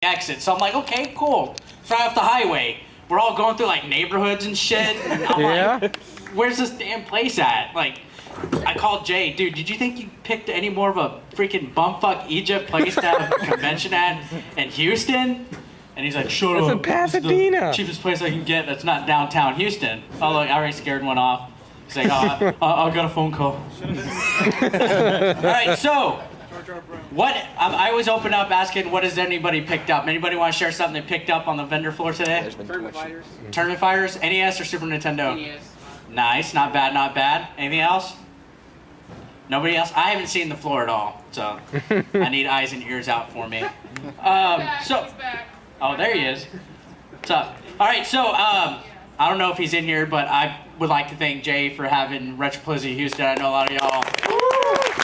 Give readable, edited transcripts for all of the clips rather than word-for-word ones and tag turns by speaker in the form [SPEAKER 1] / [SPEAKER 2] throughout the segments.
[SPEAKER 1] exit. So I'm like, okay, cool. It's right off the highway. We're all going through like neighborhoods and shit. And I'm like, where's this damn place at? Like, I called Jay, dude, did you think you picked any more of a freaking bumfuck Egypt place to have a convention at in Houston? And he's like, shut up.
[SPEAKER 2] It's in Pasadena.
[SPEAKER 1] It's the cheapest place I can get that's not downtown Houston. Oh, look, I already scared one off. He's like, oh, I got a phone call. All right, so, what, I always open up asking, what has anybody picked up? Anybody want to share something they picked up on the vendor floor today?
[SPEAKER 3] Tournament fighters.
[SPEAKER 1] Tournament fighters? NES or Super Nintendo?
[SPEAKER 3] NES.
[SPEAKER 1] Nice, not bad, not bad. Anything else? Nobody else? I haven't seen the floor at all, so I need eyes and ears out for me. So, oh, there he is. What's up? All right, so I don't know if he's in here, but I would like to thank Jay for having Retropalooza Houston. I know a lot of y'all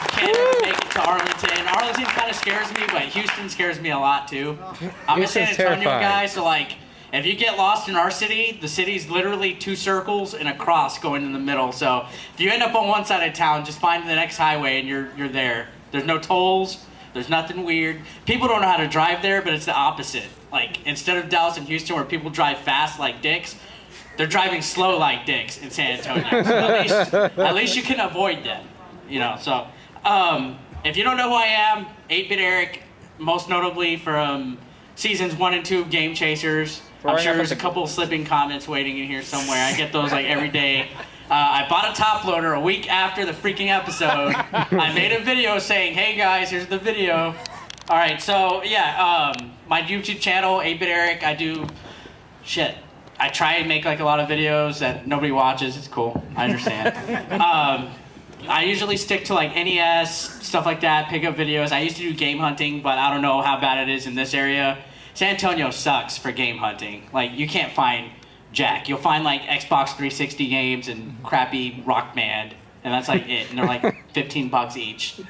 [SPEAKER 1] can't ever make it to Arlington. Arlington kind of scares me, but Houston scares me a lot too. I'm a San Antonio guy, so like, if you get lost in our city, the city's literally 2 circles and a cross going in the middle. So if you end up on one side of town, just find the next highway and you're there. There's no tolls. There's nothing weird. People don't know how to drive there, but it's the opposite. Like, instead of Dallas and Houston where people drive fast like dicks, they're driving slow like dicks in San Antonio. So at least you can avoid them, you know. So if you don't know who I am, 8-BitEric, most notably from seasons 1 and 2 of Game Chasers. I'm sure there's a couple of slipping comments waiting in here somewhere. I get those like every day. I bought a top loader a week after the freaking episode. I made a video saying, hey guys, here's the video. All right, so yeah, my YouTube channel, 8-BitEric, I do shit. I try and make like a lot of videos that nobody watches. It's cool, I understand. I usually stick to like NES, stuff like that, pick up videos. I used to do game hunting, but I don't know how bad it is in this area. San Antonio sucks for game hunting. Like, you can't find jack. You'll find like Xbox 360 games and crappy Rock Band, and that's like it. And they're like $15 each.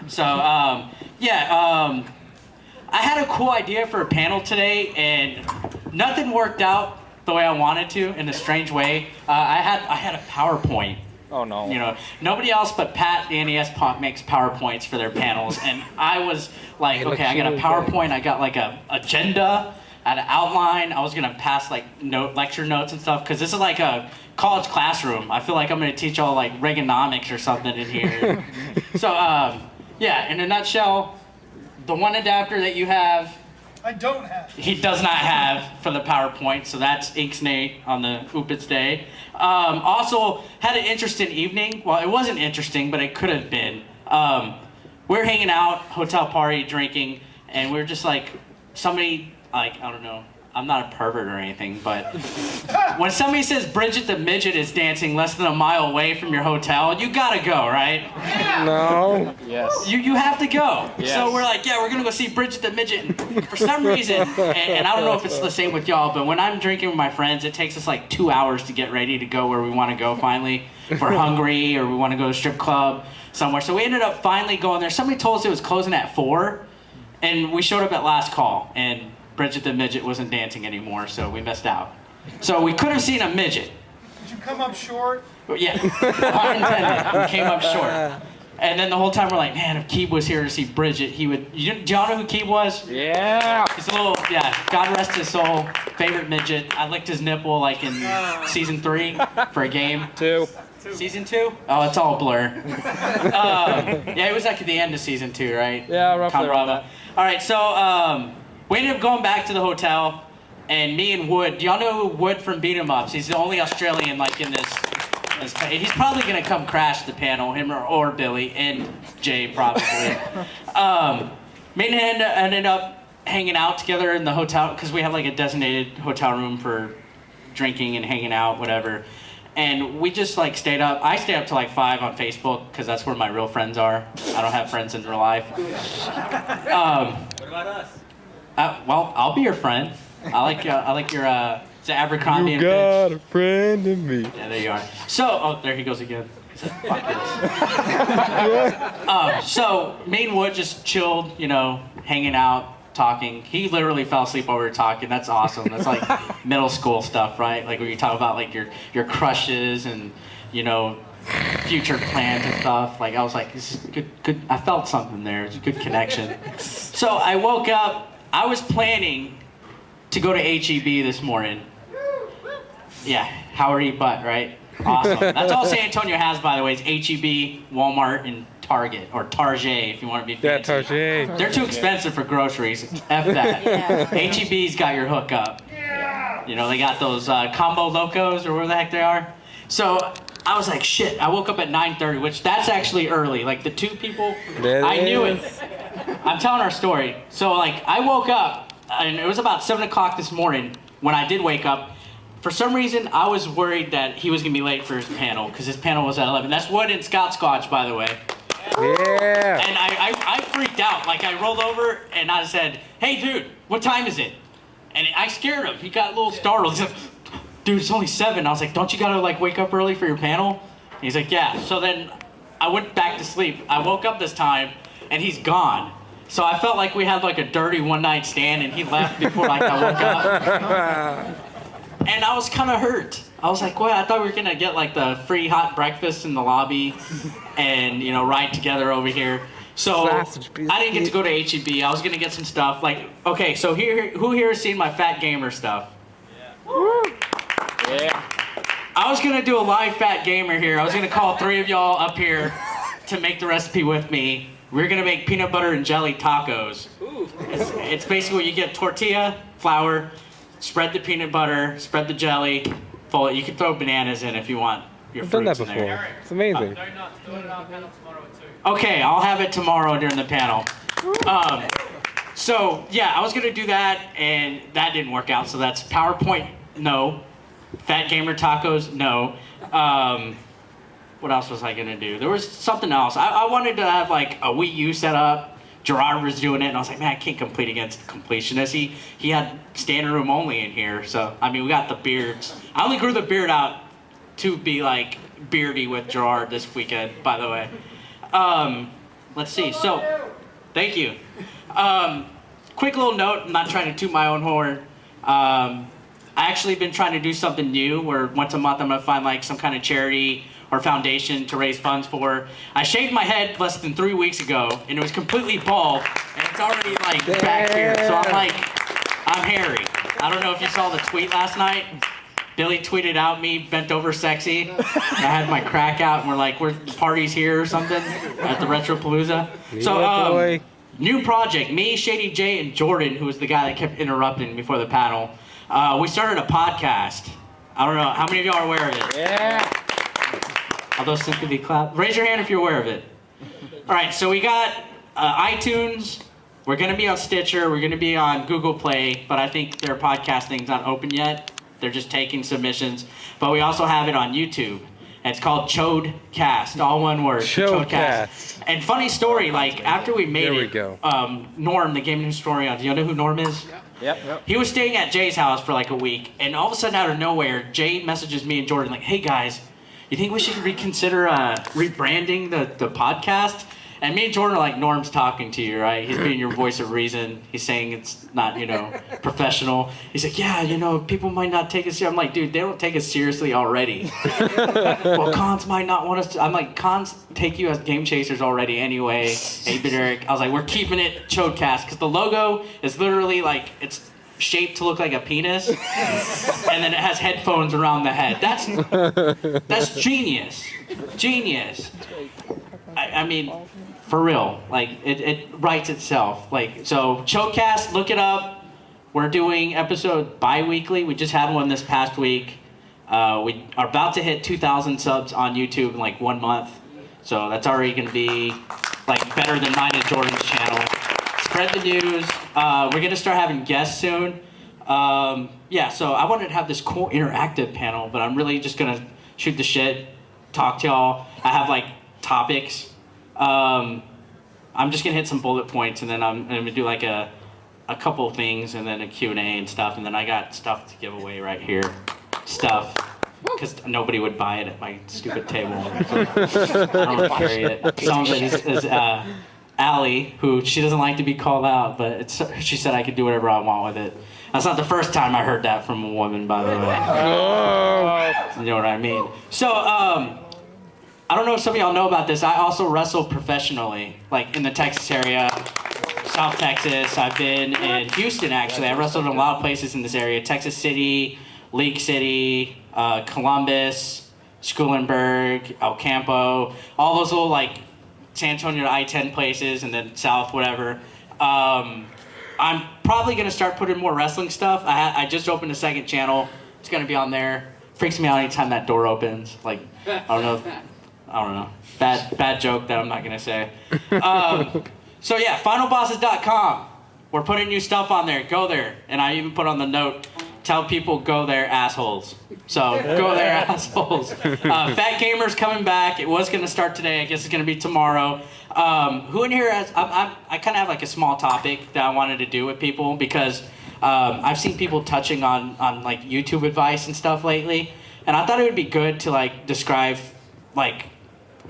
[SPEAKER 1] So, I had a cool idea for a panel today, and nothing worked out the way I wanted to in a strange way. I had a PowerPoint.
[SPEAKER 2] Oh no.
[SPEAKER 1] You know, nobody else but Pat, the NES Pop, makes PowerPoints for their panels, and I was like, okay, I got a PowerPoint, I got like a agenda, I had an outline, I was gonna pass like lecture notes and stuff, because this is like a college classroom. I feel like I'm gonna teach all like Reaganomics or something in here. So, yeah, in a nutshell, the one adapter that you have,
[SPEAKER 4] I don't have.
[SPEAKER 1] he does not have for the PowerPoint, so that's Inksnay on the Oopits Day. Also, had an interesting evening. Well, it wasn't interesting, but it could have been. We're hanging out, hotel party, drinking, and we're just like, somebody, like, I don't know, I'm not a pervert or anything, but when somebody says Bridget the Midget is dancing less than a mile away from your hotel, you gotta go, right?
[SPEAKER 2] No.
[SPEAKER 3] Yes.
[SPEAKER 1] You have to go.
[SPEAKER 3] Yes.
[SPEAKER 1] So we're like, yeah, we're gonna go see Bridget the Midget. And for some reason, and I don't know if it's the same with y'all, but when I'm drinking with my friends, it takes us like 2 hours to get ready to go where we want to go finally. If we're hungry or we want to go to a strip club somewhere. So we ended up finally going there. Somebody told us it was closing at 4, and we showed up at last call, and Bridget the Midget wasn't dancing anymore, so we missed out. So we could have seen a midget.
[SPEAKER 4] Did you come up short?
[SPEAKER 1] Yeah, pun intended. We came up short. And then the whole time we're like, man, if Keeb was here to see Bridget, he would... Do y'all know who Keeb was?
[SPEAKER 2] Yeah.
[SPEAKER 1] He's a little, yeah, God rest his soul, favorite midget. I licked his nipple like in season 3 for a game.
[SPEAKER 2] 2.
[SPEAKER 1] Season 2? Oh, it's all a blur. Yeah, it was like at the end of season 2, right?
[SPEAKER 2] Yeah, roughly around that.
[SPEAKER 1] All right, so we ended up going back to the hotel, and me and Wood, do y'all know Wood from Beat 'em Ups? He's the only Australian like in this. He's probably gonna come crash the panel, him or Billy and Jay probably. Me and him ended up hanging out together in the hotel because we have like a designated hotel room for drinking and hanging out, whatever. And we just like stayed up. I stayed up till like 5 on Facebook because that's where my real friends are. I don't have friends in real life.
[SPEAKER 3] What about us?
[SPEAKER 1] Well, I'll be your friend. I like your it's Abercrombie
[SPEAKER 2] You
[SPEAKER 1] and
[SPEAKER 2] got
[SPEAKER 1] Fitch.
[SPEAKER 2] a friend in me.
[SPEAKER 1] Yeah, there you are. So, oh, there he goes again. He said, fuck this. So me and Wood just chilled, you know, hanging out, talking. He literally fell asleep while we were talking. That's awesome. That's like middle school stuff, right? Like where you talk about like your crushes and, you know, future plans and stuff. Like I was like, this is good. I felt something there. It's a good connection. So I woke up I was planning to go to HEB this morning. Yeah, Howard E. Butt, right? Awesome. That's all San Antonio has, by the way, is HEB, Walmart, and Target, or Target if you want to be fancy.
[SPEAKER 2] Yeah, Target.
[SPEAKER 1] They're too expensive for groceries. F that. HEB's got your hookup. You know, they got those combo locos, or where the heck they are. So I was like, shit. I woke up at 9:30, which that's actually early. Like the two people, I knew it. I'm telling our story. So like I woke up, and it was about 7 o'clock this morning when I did wake up. For some reason, I was worried that he was gonna be late for his panel because his panel was at 11. That's Wood and Scott Scotch, by the way.
[SPEAKER 2] Yeah.
[SPEAKER 1] And I freaked out. Like I rolled over and I said, "Hey, dude, what time is it?" And I scared him. He got a little startled. He's like, "Dude, it's only 7." I was like, "Don't you gotta like wake up early for your panel?" And he's like, "Yeah." So then I went back to sleep. I woke up this time and he's gone. So I felt like we had like a dirty one-night stand and he left before like I woke up. And I was kind of hurt. I was like, "What? I thought we were gonna get like the free hot breakfast in the lobby, and you know, ride together over here." So I didn't get to go to HEB. I was gonna get some stuff. Like, okay, so who here has seen my Fat Gamer stuff? Yeah. I was gonna do a live Fat Gamer here. I was gonna call 3 of y'all up here to make the recipe with me. We're gonna make peanut butter and jelly tacos. It's basically you get tortilla, flour. Spread the peanut butter, spread the jelly, fold it. You can throw bananas in if you want your
[SPEAKER 2] I've done that
[SPEAKER 1] fruits in
[SPEAKER 2] before.
[SPEAKER 1] there.
[SPEAKER 2] It's amazing.
[SPEAKER 1] Okay, I'll have it tomorrow during the panel. So yeah, I was gonna do that and that didn't work out. So that's PowerPoint, no. Fat Gamer Tacos, no. What else was I gonna do? There was something else. I wanted to have like a Wii U set up. Gerard was doing it, and I was like, man, I can't compete against the completionist. He had standing room only in here, so I mean, we got the beards. I only grew the beard out to be like beardy with Gerard this weekend, by the way. Let's see. So, thank you. Quick little note. I'm not trying to toot my own horn. I actually been trying to do something new, where once a month I'm gonna find like some kind of charity or foundation to raise funds for. I shaved my head less than 3 weeks ago, and it was completely bald, and it's already like back here. So I'm like, I'm hairy. I don't know if you saw the tweet last night. Billy tweeted out me bent over sexy. I had my crack out, and we're like, we're parties here or something at the Retropalooza. So new project. Me, Shady J, and Jordan, who was the guy that kept interrupting before the panel. We started a podcast. I don't know how many of y'all are aware of it.
[SPEAKER 2] Yeah.
[SPEAKER 1] All those sympathy clap. Raise your hand if you're aware of it. All right, so we got iTunes. We're going to be on Stitcher. We're going to be on Google Play, but I think their podcast thing's not open yet. They're just taking submissions. But we also have it on YouTube. And it's called Chodecast, all one word.
[SPEAKER 2] Chodecast.
[SPEAKER 1] And funny story, like after we made
[SPEAKER 2] There we
[SPEAKER 1] it,
[SPEAKER 2] go.
[SPEAKER 1] Norm, the gaming historian, do you know who Norm is?
[SPEAKER 3] Yep.
[SPEAKER 1] He was staying at Jay's house for like a week, and all of a sudden out of nowhere, Jay messages me and Jordan like, "Hey guys, you think we should reconsider rebranding the podcast?" And me and Jordan are like, "Norm's talking to you, right? He's being your voice of reason. He's saying it's not, professional." He's like, "Yeah, people might not take us seriously." I'm like, "Dude, they don't take us seriously already." Well, cons might not want us to. I'm like, "Cons take you as game chasers already anyway." 8-BitEric. I was like, "We're keeping it Chodecast," because the logo is literally like, it's shaped to look like a penis, and then it has headphones around the head. That's genius. Genius. I mean, for real, like it writes itself. Like, so Chodecast, look it up. We're doing episode bi-weekly. We just had one this past week. We are about to hit 2,000 subs on YouTube in like 1 month. So that's already going to be like better than mine and Jordan's channel. Spread the news. We're going to start having guests soon. Yeah, so I wanted to have this cool interactive panel, but I'm really just going to shoot the shit, talk to y'all. I have like topics. I'm just going to hit some bullet points, and then I'm going to do like a couple things, and then a Q&A and stuff, and then I got stuff to give away right here. Stuff. Because nobody would buy it at my stupid table. So I don't carry it. Some of it is Allie, who she doesn't like to be called out, but she said I could do whatever I want with it. That's not the first time I heard that from a woman, by the way. You know what I mean? So, I don't know if some of y'all know about this. I also wrestle professionally, like in the Texas area. South Texas. I've been in Houston, actually. I wrestled in a lot of places in this area. Texas City, League City, Columbus, Schulenburg, El Campo, all those little, like, San Antonio to I-10 places, and then south, whatever. I'm probably going to start putting more wrestling stuff. I just opened a second channel. It's going to be on there. Freaks me out anytime that door opens. Like, I don't know. Bad joke that I'm not going to say. So yeah, finalbosses.com. We're putting new stuff on there. Go there. And I even put on the note, tell people go there, assholes. So go there, assholes. Fat Gamer's coming back. It was going to start today. I guess it's going to be tomorrow. Who in here has... I kind of have like a small topic that I wanted to do with people because I've seen people touching on like YouTube advice and stuff lately. And I thought it would be good to like describe like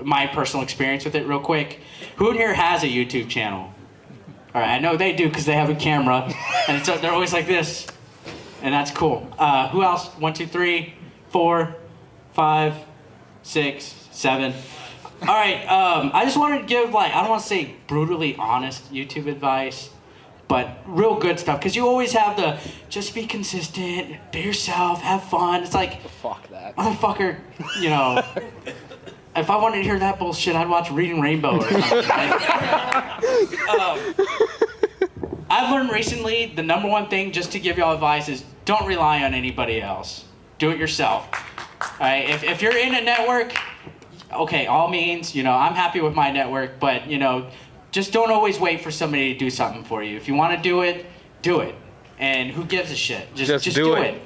[SPEAKER 1] my personal experience with it real quick. Who in here has a YouTube channel? All right, I know they do because they have a camera. And they're always like this. And that's cool. Who else? 1, 2, 3, 4, 5, 6, 7. All right. I just wanted to give like, I don't want to say brutally honest YouTube advice, but real good stuff. Because you always have the just be consistent, be yourself, have fun. It's like,
[SPEAKER 3] fuck that,
[SPEAKER 1] motherfucker. You know, if I wanted to hear that bullshit, I'd watch Reading Rainbow or something. Right? I've learned recently the number one thing, just to give y'all advice, is don't rely on anybody else. Do it yourself. All right? If you're in a network, okay, all means, you know, I'm happy with my network, but, you know, just don't always wait for somebody to do something for you. If you want to do it, do it. And who gives a shit? Just do it.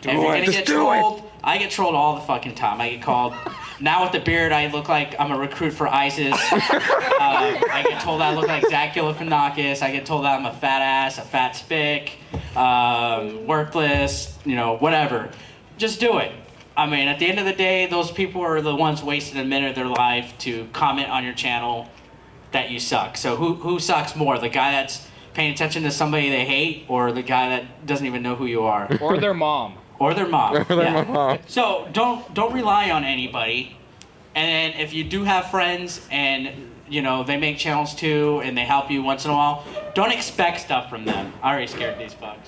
[SPEAKER 1] And if you're going to get trolled, I get trolled all the fucking time. I get called... Now with the beard, I look like I'm a recruit for ISIS. I get told I look like Zach Galifianakis. I get told that I'm a fat ass, a fat spick, worthless, you know, whatever. Just do it. I mean, at the end of the day, those people are the ones wasting a minute of their life to comment on your channel that you suck. So who sucks more? The guy that's paying attention to somebody they hate, or the guy that doesn't even know who you are?
[SPEAKER 3] Or their mom.
[SPEAKER 1] Or their mom.
[SPEAKER 2] Or their mom.
[SPEAKER 1] So don't rely on anybody. And if you do have friends and you know they make channels too and they help you once in a while, don't expect stuff from them. I already scared these fucks.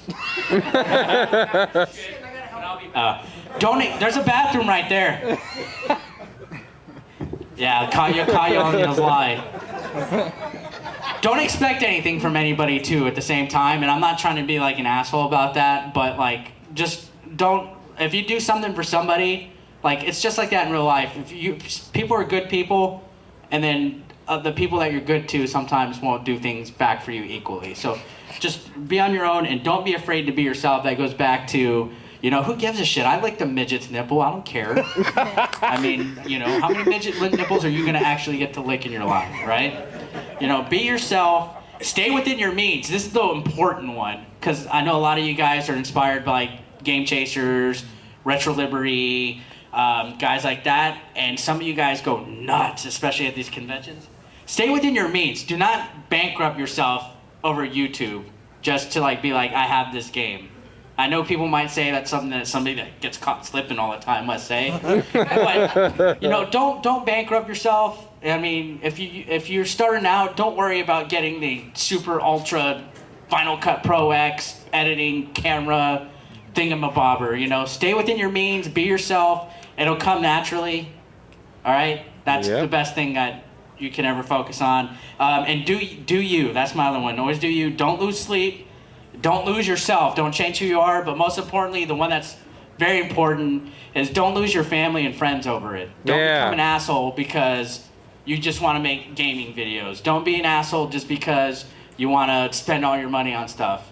[SPEAKER 1] There's a bathroom right there. Yeah, Kaya on the lie. Don't expect anything from anybody too at the same time. And I'm not trying to be like an asshole about that, but like just don't, if you do something for somebody, like it's just like that in real life. People are good people, and then the people that you're good to sometimes won't do things back for you equally. So just be on your own and don't be afraid to be yourself. That goes back to, you know, who gives a shit? I licked a midget's nipple. I don't care. I mean, you know, how many midget nipples are you going to actually get to lick in your life, right? You know, be yourself. Stay within your means. This is the important one, because I know a lot of you guys are inspired by Game Chasers, Retro Liberty, guys like that, and some of you guys go nuts, especially at these conventions. Stay within your means. Do not bankrupt yourself over YouTube just to like be like, I have this game. I know people might say that's something that somebody that gets caught slipping all the time must say, but you know, don't bankrupt yourself. I mean, if you're starting out, don't worry about getting the super ultra Final Cut Pro X editing camera thingamabobber. You know, stay within your means, be yourself. It'll come naturally. All right, that's the best thing that you can ever focus on. And do you. That's my other one. Always do you. Don't lose sleep. Don't lose yourself. Don't change who you are. But most importantly, the one that's very important is don't lose your family and friends over it. Don't become an asshole because you just want to make gaming videos. Don't be an asshole just because you want to spend all your money on stuff.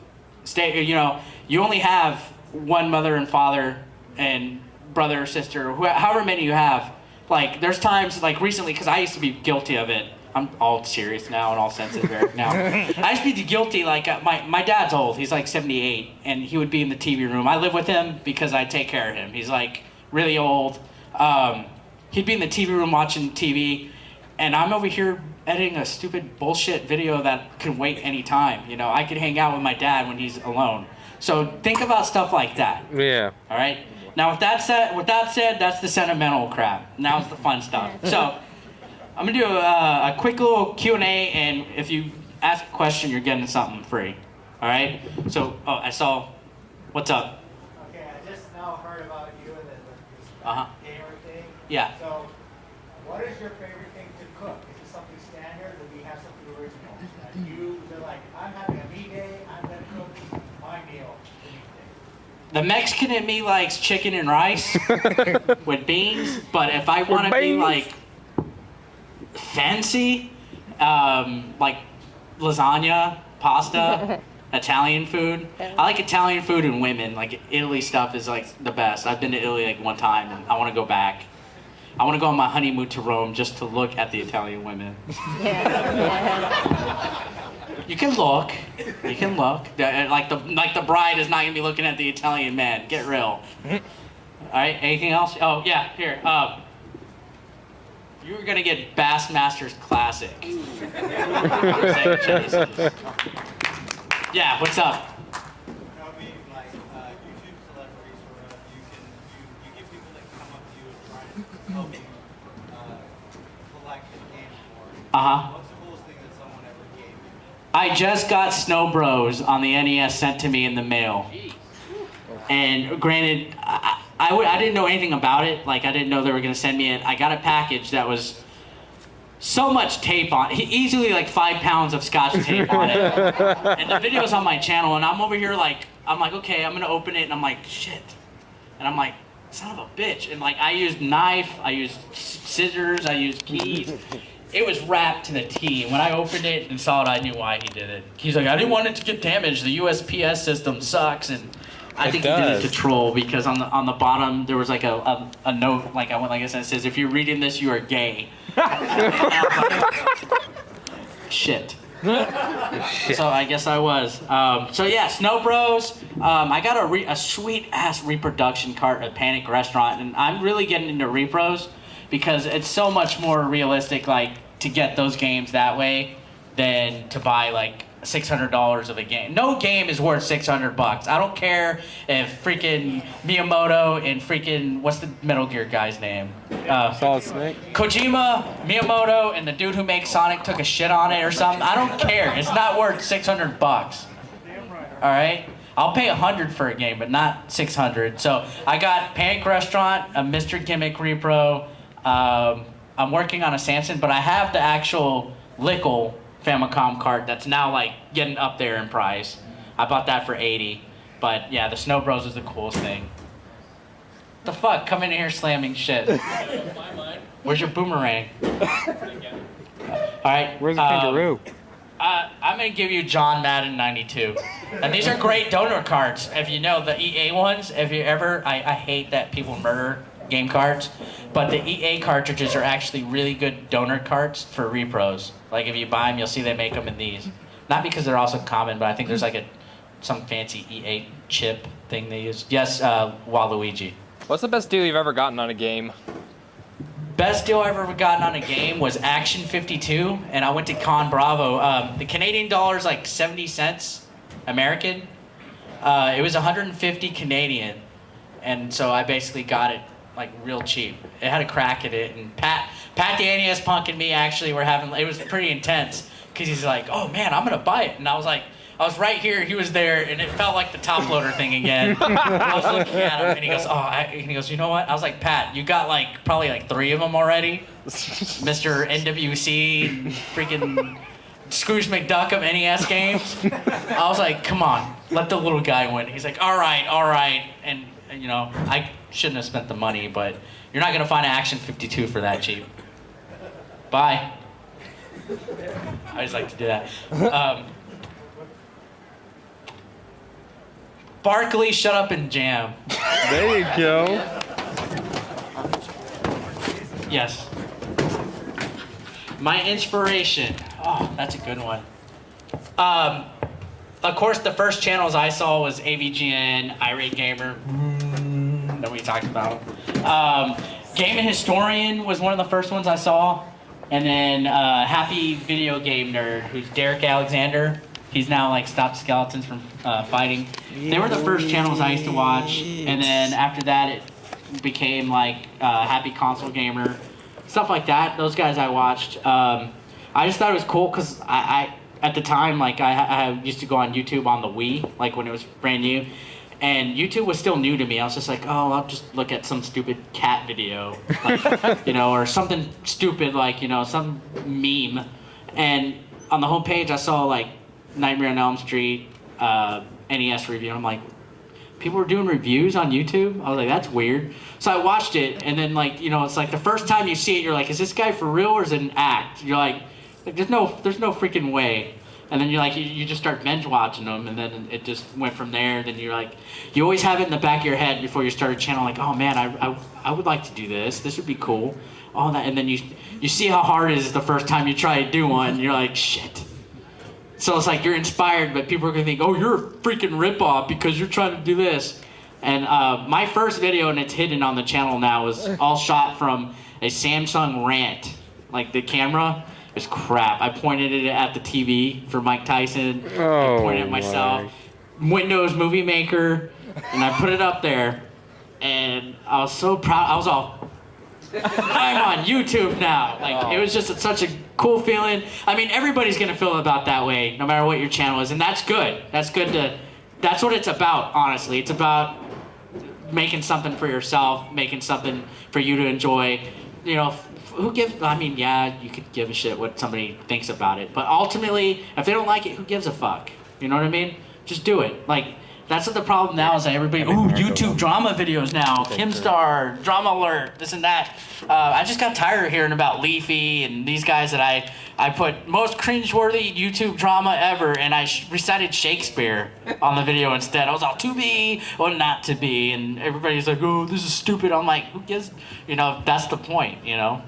[SPEAKER 1] You know, you only have one mother and father and brother or sister, however many you have. Like, there's times, like recently, because I used to be guilty of it. I'm all serious now and all sensitive Eric now. I used to be guilty, like, my dad's old. He's like 78, and he would be in the TV room. I live with him because I take care of him. He's like really old. He'd be in the TV room watching TV, and I'm over here editing a stupid bullshit video that could wait any time. You know, I could hang out with my dad when he's alone. So think about stuff like that.
[SPEAKER 2] Yeah.
[SPEAKER 1] All right? Now, with that said, that's the sentimental crap. Now it's the fun stuff. So I'm gonna do a quick little Q&A, and if you ask a question, you're getting something free. All right? So, oh, I saw, what's up?
[SPEAKER 3] Okay, I just now heard about you and this gamer thing.
[SPEAKER 1] Yeah.
[SPEAKER 3] So, what is your favorite thing to cook? Is it something standard, or do you have something original? They're like, I'm having a me day, I'm gonna cook my meal.
[SPEAKER 1] The Mexican in me likes chicken and rice with beans, but if I want to be like fancy, like lasagna, pasta, Italian food. I like Italian food and women. Like Italy stuff is like the best. I've been to Italy like one time and I want to go back. I want to go on my honeymoon to Rome just to look at the Italian women. You can look. You can look. Like the bride is not gonna be looking at the Italian man. Get real. All right. Anything else? Oh yeah. Here. You were gonna get Bassmasters Classic. Yeah. What's up?
[SPEAKER 3] I mean, like YouTube celebrities, or you give people that come up to you and try to help you collect a game for. What's the coolest thing that someone ever gave you?
[SPEAKER 1] I just got Snow Bros on the NES sent to me in the mail. And granted, I didn't know anything about it. Like, I didn't know they were going to send me it. I got a package that was so much tape on it. Easily like 5 pounds of Scotch tape on it. And the video's on my channel, and I'm over here like, I'm like, okay, I'm going to open it, and I'm like, shit. And I'm like, son of a bitch. And like, I used knife, I used scissors, I used keys. It was wrapped to the T. When I opened it and saw it, I knew why he did it. He's like, I didn't want it to get damaged. The USPS system sucks. And I think he did it to troll, because on the bottom there was like a note, like I said, it says, if you're reading this, you are gay. Shit. So I guess I was. So yeah, Snow Bros. I got a sweet ass reproduction cart at Panic Restaurant, and I'm really getting into repros because it's so much more realistic, like to get those games that way than to buy like $600 of a game. No game is worth $600. I don't care if freaking Miyamoto and freaking, what's the Metal Gear guy's name?
[SPEAKER 2] Solid Snake.
[SPEAKER 1] Kojima, Miyamoto, and the dude who makes Sonic took a shit on it or something. I don't care. It's not worth $600. All right? I'll pay $100 for a game, but not $600. So I got Panic Restaurant, a Mr. Gimmick repro. I'm working on a Samson, but I have the actual Lickle Famicom cart that's now like getting up there in price. I bought that for $80. But yeah, the Snow Bros is the coolest thing. The fuck? Come in here slamming shit. Where's your boomerang? Alright.
[SPEAKER 2] Where's the kangaroo?
[SPEAKER 1] I'm gonna give you John Madden 92. And these are great donor cards. If you know the EA ones, if you ever, I hate that people murder game cards, but the EA cartridges are actually really good donor cards for repros. Like if you buy them, you'll see they make them in these. Not because they're also common, but I think there's like some fancy EA chip thing they use. Yes, Waluigi.
[SPEAKER 5] What's the best deal you've ever gotten on a game?
[SPEAKER 1] Best deal I've ever gotten on a game was Action 52, and I went to Con Bravo. The Canadian dollar's like 70 cents American. It was 150 Canadian, and so I basically got it like real cheap. It had a crack at it, and Pat the NES Punk and me actually were having, it was pretty intense, because he's like, oh man, I'm gonna buy it. And I was like, I was right here, he was there, and it felt like the top loader thing again. I was looking at him, and he goes, and he goes, you know what? I was like, Pat, you got like probably like 3 of them already. Mr. NWC, freaking Scrooge McDuck of NES games. I was like, come on, let the little guy win. He's like, all right. And you know, I shouldn't have spent the money, but you're not gonna find an Action 52 for that cheap. Bye. I just like to do that. Barkley, shut up and jam.
[SPEAKER 2] There you go.
[SPEAKER 1] Yes. My inspiration. Oh, that's a good one. Of course, the first channels I saw was AVGN, Irate Gamer. Nobody talks about them. Gaming Historian was one of the first ones I saw. And then Happy Video Game Nerd, who's Derek Alexander. He's now like stopped skeletons from fighting. They were the first channels I used to watch. And then after that, it became like Happy Console Gamer. Stuff like that. Those guys I watched. I just thought it was cool because I at the time, like I used to go on YouTube on the Wii, like when it was brand new, and YouTube was still new to me. I was just like, oh, I'll just look at some stupid cat video, like, you know, or something stupid like, you know, some meme. And on the homepage, I saw like Nightmare on Elm Street, NES review. And I'm like, people were doing reviews on YouTube? I was like, that's weird. So I watched it, and then like, you know, it's like the first time you see it, you're like, is this guy for real or is it an act? You're like there's no freaking way. And then you're like, you just start binge watching them, and then it just went from there. Then you're like, you always have it in the back of your head before you start a channel, like, oh man, I would like to do this. This would be cool. All that, and then you see how hard it is the first time you try to do one, and you're like, shit. So it's like you're inspired, but people are gonna think, oh, you're a freaking ripoff because you're trying to do this. And my first video, and it's hidden on the channel now, was all shot from a Samsung Rant. Like the camera is crap. I pointed it at the TV for Mike Tyson. I pointed at myself. Windows Movie Maker, and I put it up there. And I was so proud. I was all, I'm on YouTube now. Like, it was just such a cool feeling. I mean, everybody's gonna feel about that way, no matter what your channel is, and that's good. That's good to. That's what it's about, honestly. It's about making something for yourself, making something for you to enjoy. You know, who gives? I mean, yeah, you could give a shit what somebody thinks about it, but ultimately, if they don't like it, who gives a fuck? You know what I mean? Just do it. Like. That's what the problem now is that everybody, ooh, YouTube drama videos now, Kimstar, Drama Alert, this and that. I just got tired of hearing about Leafy and these guys that I put most cringeworthy YouTube drama ever, and I recited Shakespeare on the video instead. I was all to be or not to be, and everybody's like, oh, this is stupid. I'm like, who gives, you know, that's the point, you know?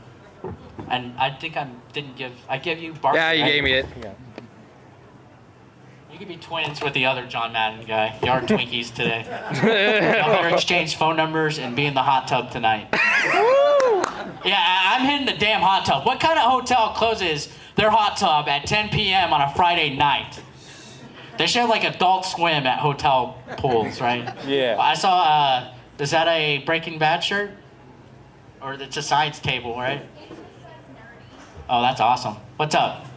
[SPEAKER 1] And I think I gave you Bart.
[SPEAKER 5] Yeah, you gave me it. Yeah.
[SPEAKER 1] You could be twins with the other John Madden guy. You are Twinkies today. Y'all better exchange phone numbers and be in the hot tub tonight. Yeah, I'm hitting the damn hot tub. What kind of hotel closes their hot tub at 10 p.m. on a Friday night? They should have like adult swim at hotel pools, right?
[SPEAKER 2] Yeah.
[SPEAKER 1] I saw, is that a Breaking Bad shirt? Or it's a science table, right? Oh, that's awesome. What's up?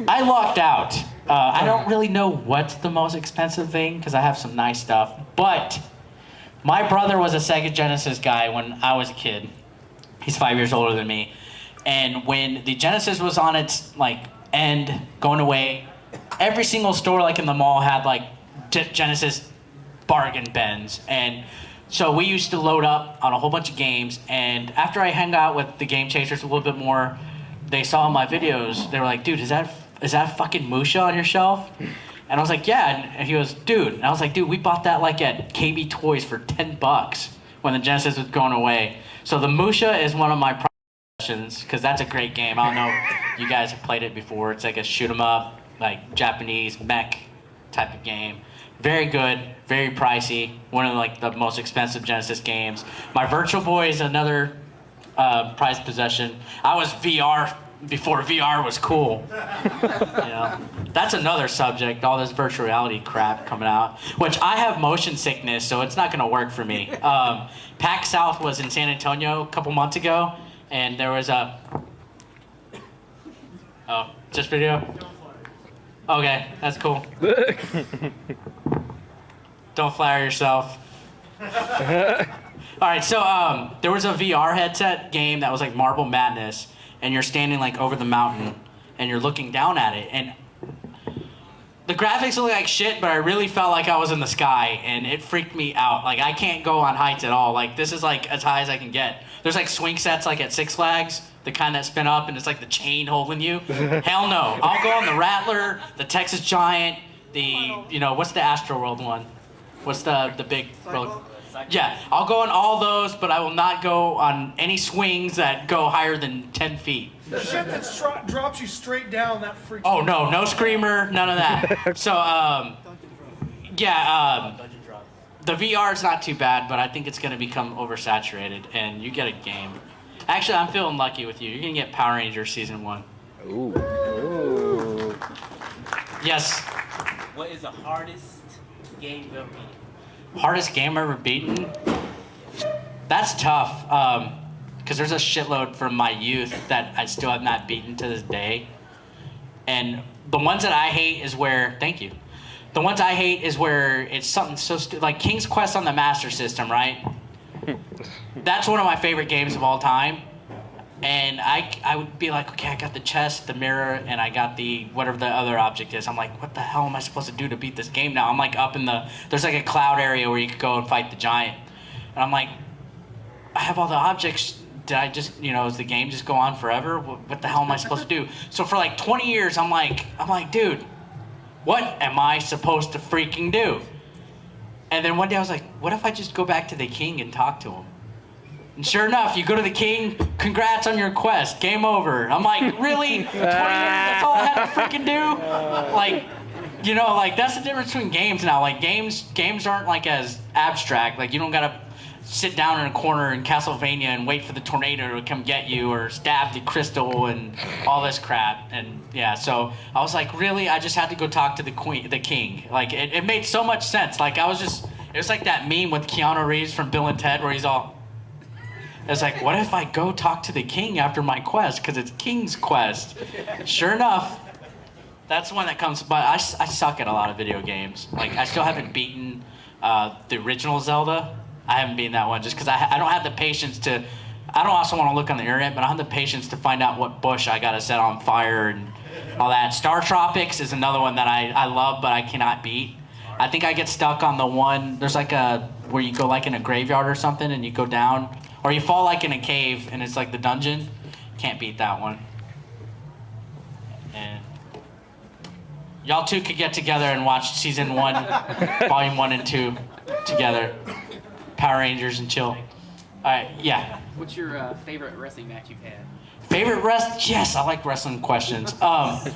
[SPEAKER 1] I lucked out. I don't really know what's the most expensive thing because I have some nice stuff. But my brother was a Sega Genesis guy when I was a kid. He's 5 years older than me. And when the Genesis was on its like end, going away, every single store like in the mall had like Genesis bargain bins. And so we used to load up on a whole bunch of games. And after I hung out with the Game Chasers a little bit more, they saw my videos. They were like, dude, is that fucking Musha on your shelf? And I was like, yeah. And he goes, dude. And I was like, dude, we bought that like at KB Toys for $10 when the Genesis was going away. So the Musha is one of my possessions because that's a great game. I don't know if you guys have played it before. It's like a shoot 'em up, like Japanese mech type of game. Very good, very pricey. One of like the most expensive Genesis games. My Virtual Boy is another prized possession. I was VR before VR was cool. You know, that's another subject. All this virtual reality crap coming out, which I have motion sickness, so it's not gonna work for me. PAX South was in San Antonio a couple months ago, and there was a just video. Okay, that's cool. Don't flatter yourself. All right, so there was a VR headset game that was like Marble Madness, and you're standing like over the mountain, and you're looking down at it, and the graphics look like shit, but I really felt like I was in the sky, and it freaked me out. Like, I can't go on heights at all. Like, this is like as high as I can get. There's like swing sets like at Six Flags, the kind that spin up, and it's like the chain holding you. Hell no. I'll go on the Rattler, the Texas Giant, the, you know, what's the Astroworld one? What's the big road? Yeah, I'll go on all those, but I will not go on any swings that go higher than 10 feet.
[SPEAKER 4] The shit that drops you straight down, that freaks
[SPEAKER 1] Oh,
[SPEAKER 4] me
[SPEAKER 1] no,
[SPEAKER 4] out.
[SPEAKER 1] no screamer, none of that. So, the VR is not too bad, but I think it's going to become oversaturated, and you get a game. Actually, I'm feeling lucky with you. You're going to get Power Rangers Season 1.
[SPEAKER 2] Ooh.
[SPEAKER 1] Yes.
[SPEAKER 6] What is the hardest game you've ever beaten?
[SPEAKER 1] Hardest game ever beaten? That's tough. because there's a shitload from my youth that I still have not beaten to this day. And the ones that I hate is where, thank you. The ones I hate is where it's something so stupid, like King's Quest on the Master System, right? That's one of my favorite games of all time. And I would be like, okay, I got the chest, the mirror, and I got the, whatever the other object is. I'm like, what the hell am I supposed to do to beat this game now? I'm like up in the, there's like a cloud area where you could go and fight the giant. And I'm like, I have all the objects. Did I just, you know, is the game just go on forever? What the hell am I supposed to do? So for like 20 years, I'm like, dude, what am I supposed to freaking do? And then one day I was like, what if I just go back to the king and talk to him? And sure enough, you go to the king, congrats on your quest, game over. I'm like, really? 20 years, that's all I had to freaking do? Like, you know, like that's the difference between games now. Like games aren't like as abstract. Like you don't gotta sit down in a corner in Castlevania and wait for the tornado to come get you or stab the crystal and all this crap. And yeah, so I was like, really? I just had to go talk to the king. Like it made so much sense. Like it was like that meme with Keanu Reeves from Bill and Ted where he's all, it's like, what if I go talk to the king after my quest? Because it's King's Quest. Sure enough, that's one that comes, but I suck at a lot of video games. Like I still haven't beaten the original Zelda. I haven't beaten that one just because I don't have the patience to, I don't also want to look on the internet, but I don't have the patience to find out what bush I got to set on fire and all that. Star Tropics is another one that I love, but I cannot beat. I think I get stuck on the one, there's like where you go like in a graveyard or something and you go down, or you fall like in a cave and it's like the dungeon. Can't beat that one. And y'all two could get together and watch season 1, volume 1 and 2 together. Power Rangers and chill. All right, yeah.
[SPEAKER 7] What's your favorite wrestling match you've had?
[SPEAKER 1] Favorite wrestling? Yes, I like wrestling questions. I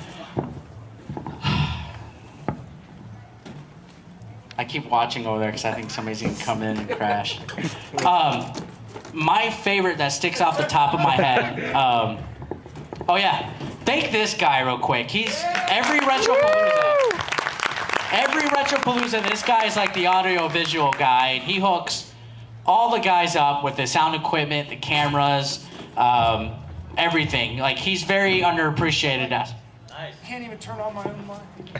[SPEAKER 1] keep watching over there because I think somebody's gonna come in and crash. My favorite that sticks off the top of my head. Oh yeah, thank this guy real quick. He's every Retropalooza. This guy is like the audio visual guy. And he hooks all the guys up with the sound equipment, the cameras, everything. Like he's very underappreciated.
[SPEAKER 4] Nice. Can't even turn on my own mic.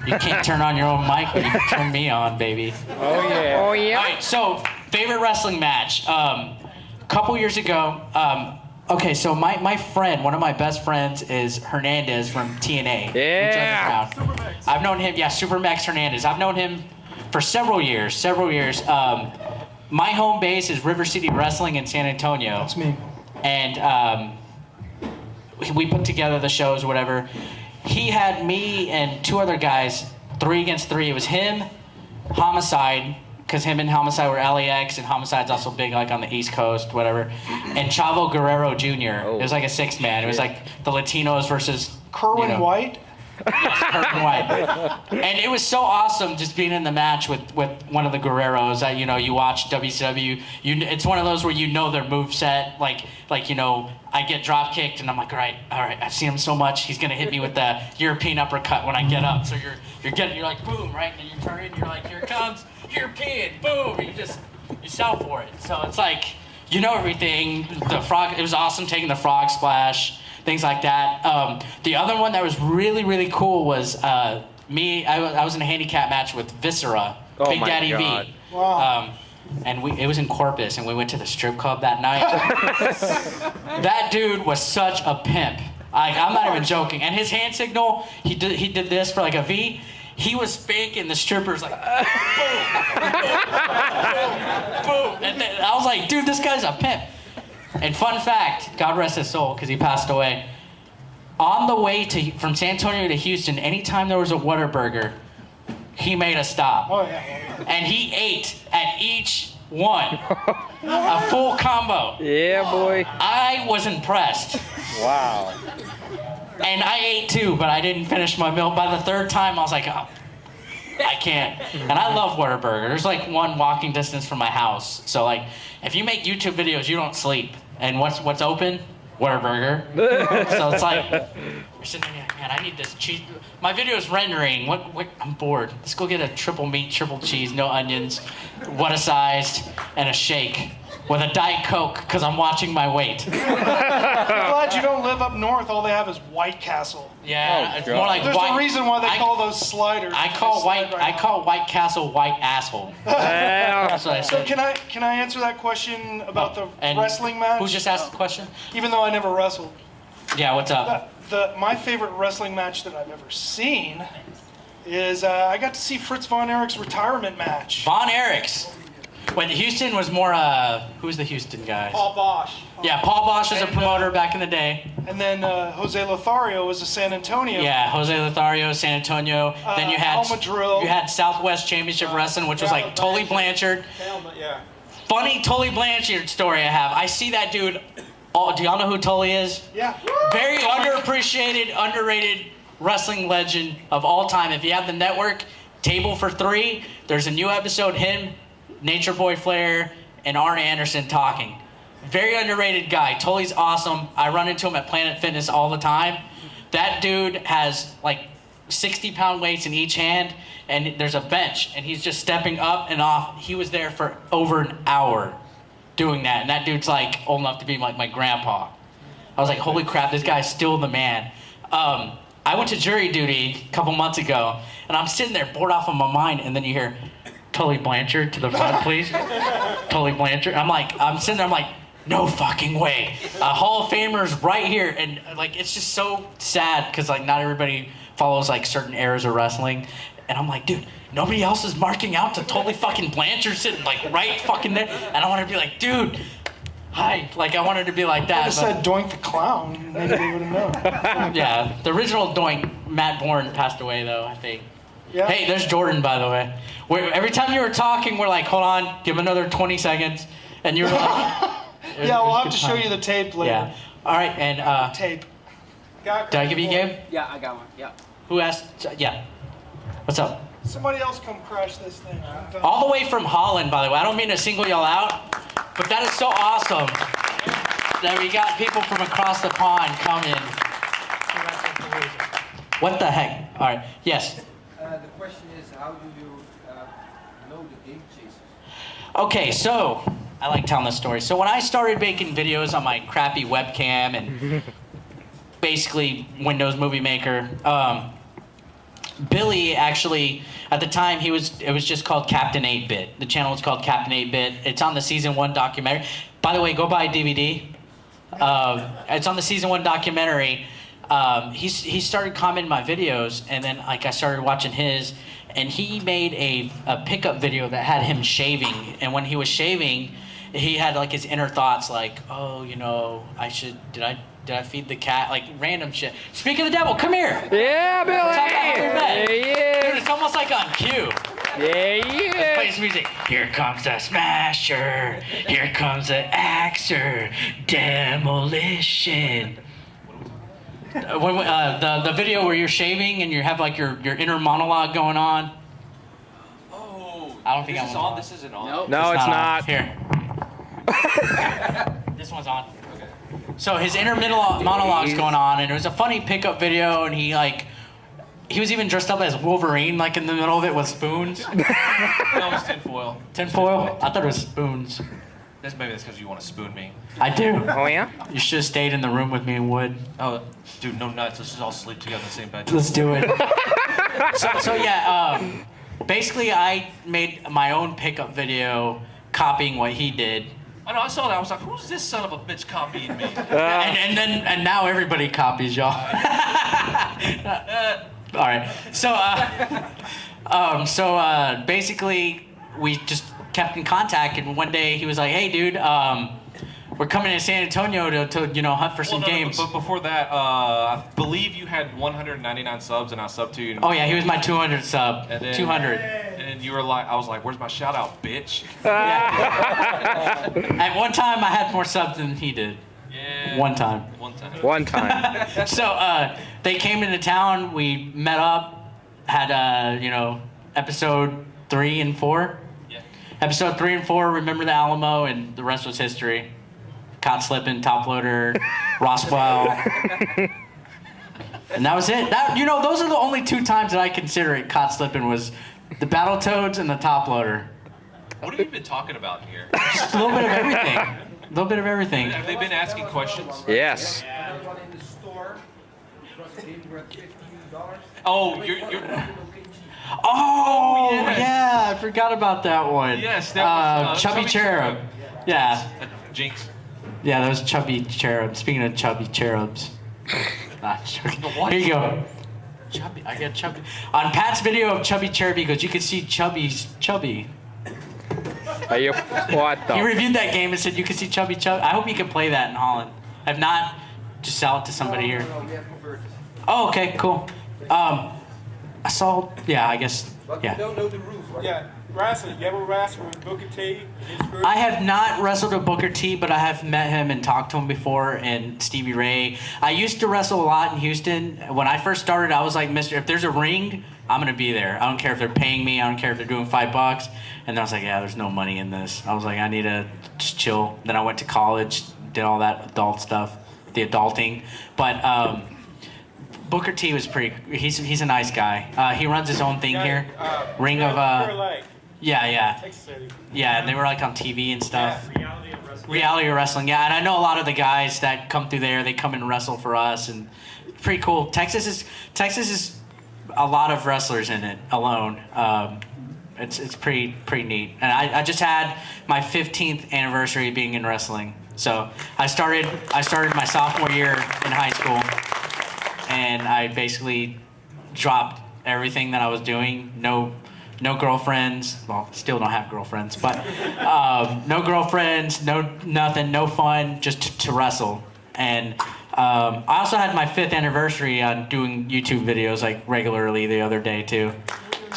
[SPEAKER 1] You can't turn on your own mic, but you can turn me on, baby.
[SPEAKER 2] Oh yeah.
[SPEAKER 5] Oh yeah.
[SPEAKER 1] All right, so favorite wrestling match. A couple years ago, okay, so my friend, one of my best friends is Hernandez from TNA.
[SPEAKER 5] Yeah.
[SPEAKER 1] I've known him, yeah, Super Max Hernandez. I've known him for several years. My home base is River City Wrestling in San Antonio.
[SPEAKER 4] That's me.
[SPEAKER 1] And we put together the shows or whatever. He had me and 2 other guys, 3 against 3. It was him, Homicide, because him and Homicide were LAX, and Homicide's also big like on the East Coast, whatever. And Chavo Guerrero Jr. It was like a 6-man. It was like the Latinos versus
[SPEAKER 4] Kerwin White.
[SPEAKER 1] Kerwin White. And it was so awesome just being in the match with one of the Guerreros. You know, you watch WCW. It's one of those where you know their moveset. Like you know, I get drop kicked and I'm like, all right, I've seen him so much. He's gonna hit me with the European uppercut when I get up. So you're like boom, right? And you turn and you're like, here it comes, European, boom. And you sell for it. So it's like you know everything. The frog. It was awesome taking the frog splash. Things like that. The other one that was really, really cool was me. I was in a handicap match with Viscera, Big Daddy
[SPEAKER 2] God.
[SPEAKER 1] V.
[SPEAKER 4] Wow.
[SPEAKER 1] And it was in Corpus, and we went to the strip club that night. That dude was such a pimp. I'm not even joking. And his hand signal, he did this for like a V. He was faking the strippers like boom, boom. And I was like, dude, this guy's a pimp. And fun fact, God rest his soul, because he passed away. On the way from San Antonio to Houston, anytime there was a Whataburger, he made a stop.
[SPEAKER 4] Oh yeah.
[SPEAKER 1] And he ate at each one. A full combo.
[SPEAKER 5] Yeah, boy.
[SPEAKER 1] I was impressed.
[SPEAKER 2] Wow.
[SPEAKER 1] And I ate too, but I didn't finish my meal. By the 3rd time, I was like, oh, I can't. And I love Whataburger. There's like 1 walking distance from my house. So like, if you make YouTube videos, you don't sleep. And what's open? Whataburger. So it's like, you're sitting there, man, I need this cheese. My video is rendering. What? I'm bored. Let's go get a triple meat, triple cheese, no onions, what-a-sized, and a shake. with a Diet Coke because I'm watching my weight.
[SPEAKER 4] I'm glad you don't live up north. All they have is White Castle.
[SPEAKER 1] Yeah,
[SPEAKER 2] Oh,
[SPEAKER 1] it's
[SPEAKER 2] God.
[SPEAKER 1] more like
[SPEAKER 4] There's
[SPEAKER 1] white.
[SPEAKER 4] a reason why they
[SPEAKER 1] I-
[SPEAKER 4] call those sliders.
[SPEAKER 1] I call
[SPEAKER 4] They slide right
[SPEAKER 1] I
[SPEAKER 4] on.
[SPEAKER 1] call White Castle white asshole.
[SPEAKER 2] Yeah.
[SPEAKER 1] That's what I
[SPEAKER 4] So
[SPEAKER 1] said.
[SPEAKER 4] can I answer that question about the
[SPEAKER 1] And
[SPEAKER 4] wrestling match?
[SPEAKER 1] Who just asked the question?
[SPEAKER 4] Even though I never wrestled.
[SPEAKER 1] Yeah, what's up?
[SPEAKER 4] My favorite wrestling match that I've ever seen is I got to see Fritz Von Erich's retirement match.
[SPEAKER 1] Von Erichs. When Houston was more, who's the Houston guy?
[SPEAKER 4] Paul Bosch.
[SPEAKER 1] Yeah, Paul Bosch was a promoter back in the day.
[SPEAKER 4] And then Jose Lothario was a San Antonio.
[SPEAKER 1] Yeah, Jose Lothario, San Antonio. Then you had
[SPEAKER 4] Alma Drill.
[SPEAKER 1] You had Southwest Championship Wrestling, which was like Tully Blanchard.
[SPEAKER 3] Yeah.
[SPEAKER 1] Funny Tully Blanchard story I have. I see that dude. Oh, do y'all know who Tully is?
[SPEAKER 4] Yeah.
[SPEAKER 1] Very underappreciated, underrated wrestling legend of all time. If you have the network, Table for Three, there's a new episode, him, Nature Boy Flair, and Arn Anderson talking. Very underrated guy. Tully's awesome. I run into him at Planet Fitness all the time. That dude has like 60-pound weights in each hand, and there's a bench, and he's just stepping up and off. He was there for over an hour doing that, and that dude's like old enough to be like my grandpa. I was like, holy crap, this guy's still the man. I went to jury duty a couple months ago, and I'm sitting there bored off of my mind, and then you hear, Tully Blanchard to the front, please. Tully Blanchard. I'm sitting there, I'm like, no fucking way. Hall of Famer's right here, and like it's just so sad because like not everybody follows like certain eras of wrestling, and I'm like, dude, nobody else is marking out to Tully fucking Blanchard sitting like right fucking there, and I wanted to be like, dude, hi, like I wanted to be like that.
[SPEAKER 4] I said Doink the Clown. Maybe they would have known.
[SPEAKER 1] Yeah, the original Doink, Matt Bourne passed away though, I think.
[SPEAKER 4] Yeah.
[SPEAKER 1] Hey, there's Jordan, by the way. Every time you were talking, we're like, hold on, give him another 20 seconds. And you were like...
[SPEAKER 4] Yeah, we'll have to show you the tape later.
[SPEAKER 1] Yeah. All right, and...
[SPEAKER 4] Tape.
[SPEAKER 1] Did I give you a game?
[SPEAKER 7] Yeah, I got one. Yeah.
[SPEAKER 1] Who asked? Yeah. What's up?
[SPEAKER 4] Somebody else come crash this thing. I'm done.
[SPEAKER 1] All the way from Holland, by the way. I don't mean to single y'all out, but that is so awesome that we got people from across the pond coming. What the heck? All right. Yes.
[SPEAKER 8] The question is, how do you know the game chasers?
[SPEAKER 1] Okay, so I like telling this story. So when I started making videos on my crappy webcam and basically Windows Movie Maker, Billy actually, at the time, it was just called Captain 8-Bit. The channel was called Captain 8-Bit. It's on the season 1 documentary. By the way, go buy a DVD. It's on the season 1 documentary. He started commenting my videos, and then like I started watching his, and he made a pickup video that had him shaving. And when he was shaving, he had like his inner thoughts, like, oh, you know, did I feed the cat? Like random shit. Speak of the devil, come here.
[SPEAKER 2] Yeah, Billy.
[SPEAKER 1] Talk about how we met.
[SPEAKER 2] Yeah,
[SPEAKER 1] Dude, it's almost like on cue.
[SPEAKER 2] yeah.
[SPEAKER 1] Plays music. Here comes the smasher. Here comes the axer. Demolition. The video where you're shaving and you have like your inner monologue going on.
[SPEAKER 9] Oh,
[SPEAKER 1] I don't think
[SPEAKER 9] this
[SPEAKER 1] that
[SPEAKER 9] is
[SPEAKER 1] one's
[SPEAKER 9] on.
[SPEAKER 1] on.
[SPEAKER 9] This isn't on.
[SPEAKER 7] Nope.
[SPEAKER 2] No, it's
[SPEAKER 1] on.
[SPEAKER 2] not.
[SPEAKER 1] Here. This one's on. So his inner monologue's going on, and it was a funny pickup video, and he was even dressed up as Wolverine, like in the middle of it with spoons.
[SPEAKER 9] That was tinfoil.
[SPEAKER 1] Tinfoil? I thought it was spoons.
[SPEAKER 9] Maybe that's because you want to spoon me.
[SPEAKER 1] I do.
[SPEAKER 2] Oh, yeah?
[SPEAKER 1] You should have stayed in the room with me and Wood.
[SPEAKER 9] Oh, dude, no nuts. Let's just all sleep together in the same bed.
[SPEAKER 1] Let's do it. So yeah, basically I made my own pickup video copying what he did.
[SPEAKER 9] I know. I saw that. I was like, who's this son of a bitch copying me?
[SPEAKER 1] And now everybody copies y'all. All right. So basically we just kept in contact, and one day he was like, "Hey, dude, we're coming to San Antonio to hunt for some games."
[SPEAKER 9] But before that, I believe you had 199 subs, and I subbed to you.
[SPEAKER 1] Oh yeah, he was my 200 sub.
[SPEAKER 9] And then-
[SPEAKER 1] 200.
[SPEAKER 9] And you were like, I was like, "Where's my shout out, bitch?"
[SPEAKER 1] At one time, I had more subs than he did.
[SPEAKER 9] Yeah.
[SPEAKER 1] One time.
[SPEAKER 9] One time.
[SPEAKER 2] One time.
[SPEAKER 1] So they came into town. We met up. Had episode 3 and 4.
[SPEAKER 9] Yeah.
[SPEAKER 1] Episode 3 and 4. Remember the Alamo, and the rest was history. Caught slipping, top loader, Roswell, and that was it. Those are the only 2 times that I consider it caught slipping was the Battletoads and the top loader.
[SPEAKER 9] What have you been talking about here?
[SPEAKER 1] Just a little bit of everything. A little bit of everything.
[SPEAKER 9] Have they been asking questions?
[SPEAKER 2] Yes.
[SPEAKER 8] Everyone in the store, because the game worth $15.
[SPEAKER 9] Oh, you're
[SPEAKER 1] Oh,
[SPEAKER 9] yes.
[SPEAKER 1] yeah, I forgot about that one.
[SPEAKER 9] Yes, that was,
[SPEAKER 1] Chubby Cherub. Yeah.
[SPEAKER 9] Jinx.
[SPEAKER 1] Yeah, that was Chubby Cherub. Speaking of Chubby Cherubs. Here you go. Chubby, I got Chubby. On Pat's video of Chubby Cherub, he goes, you can see Chubby's Chubby.
[SPEAKER 2] Are you? What
[SPEAKER 1] He
[SPEAKER 2] the?
[SPEAKER 1] reviewed that game and said you can see Chubby Chubby. I hope you can play that in Holland. If not, just sell it to somebody here.
[SPEAKER 8] No, we have converted.
[SPEAKER 1] Oh, okay, cool. I saw, yeah, I guess,
[SPEAKER 8] But you
[SPEAKER 1] yeah.
[SPEAKER 8] don't know the rules, right?
[SPEAKER 3] Yeah, wrestling. You ever wrestle with Booker T?
[SPEAKER 1] I have not wrestled with Booker T, but I have met him and talked to him before, and Stevie Ray. I used to wrestle a lot in Houston. When I first started, I was like, Mister, if there's a ring, I'm gonna be there. I don't care if they're paying me. I don't care if they're doing $5. And then I was like, yeah, there's no money in this. I was like, I need to just chill. Then I went to college, did all that adult stuff, the adulting. But Booker T was he's a nice guy. He runs his own thing here. Ring of yeah. Yeah, and they were like on TV and stuff. Reality of wrestling, yeah. And I know a lot of the guys that come through there, they come and wrestle for us, and pretty cool. Texas is a lot of wrestlers in it alone. It's pretty neat. And I just had my 15th anniversary being in wrestling. So I started my sophomore year in high school, and I basically dropped everything that I was doing. No girlfriends. Well, still don't have girlfriends, but no girlfriends, nothing, no fun, just to wrestle. And I also had my 5th anniversary on doing YouTube videos like regularly the other day too.